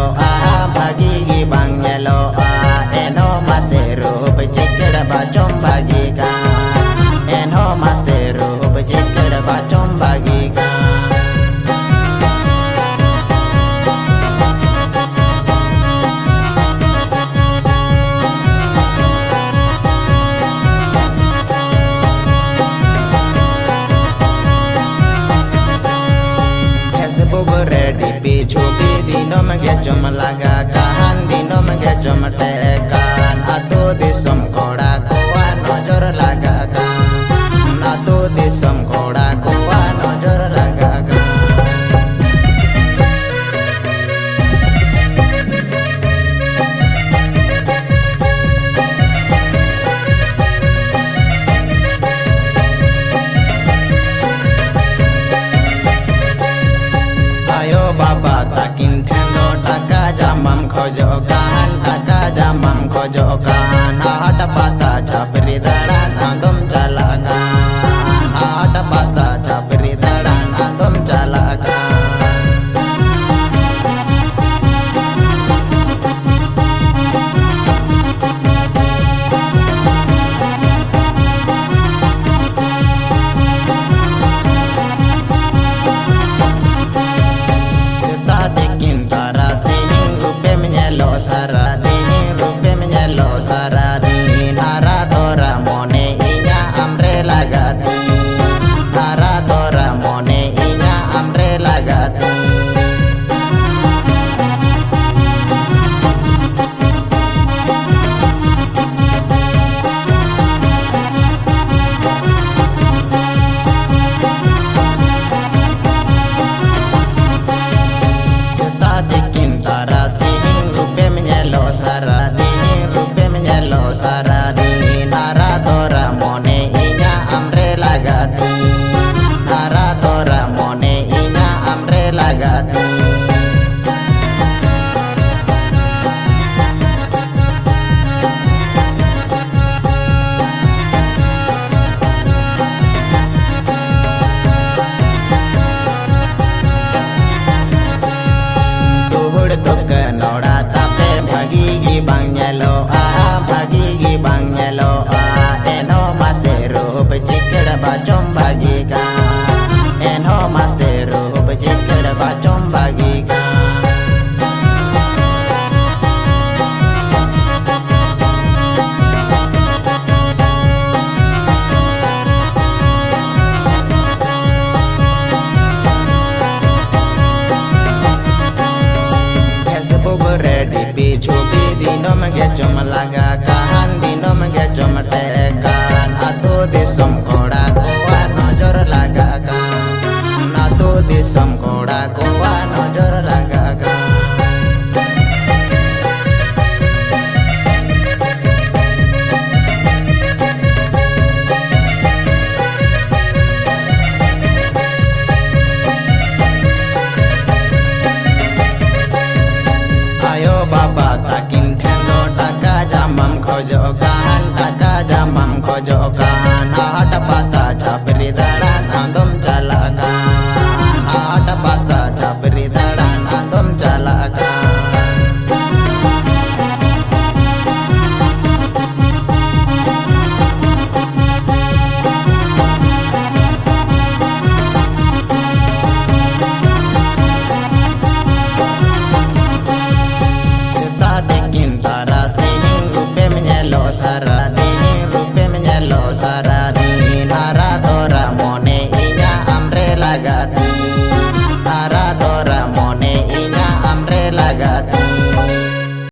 nyeloa bagi gi bang nyeloa eno maseru bejikir bacom bagikan eno maseru bejikir bacom bagikan ready pichu dino magejom laga kahan dino magejom tekan atu disom koda kowa nojor laga kan atu disom koda kowa nojor laga kan Baba takin tendo taka jamam khojokan taka jamam khojokan ada pata capri daran andom calakan ada pata capri daran andom calakan Saradin rupe menyelo saradin aradora mone inya amre lagati aradora mone inya amre lagati cita dikin tarasi saradin rupe menyelo saradin aradora mone inya amre lagati aradora mone inya amre lagati tuhur tukka noda bagi bang nyeloa eno maseru bejikir bacom bagikan eno maseru bejikir bacom bagikan ready pichu dino magejom laga kahan dino magejom tekan atu disom koda kowa nojor laga kan atu disom koda kowa nojor laga kan Baba takin tendo taka jamam khojokan taka jamam khojokan ada pata capri daran andom calakan ada pata capri daran andom calakan Sara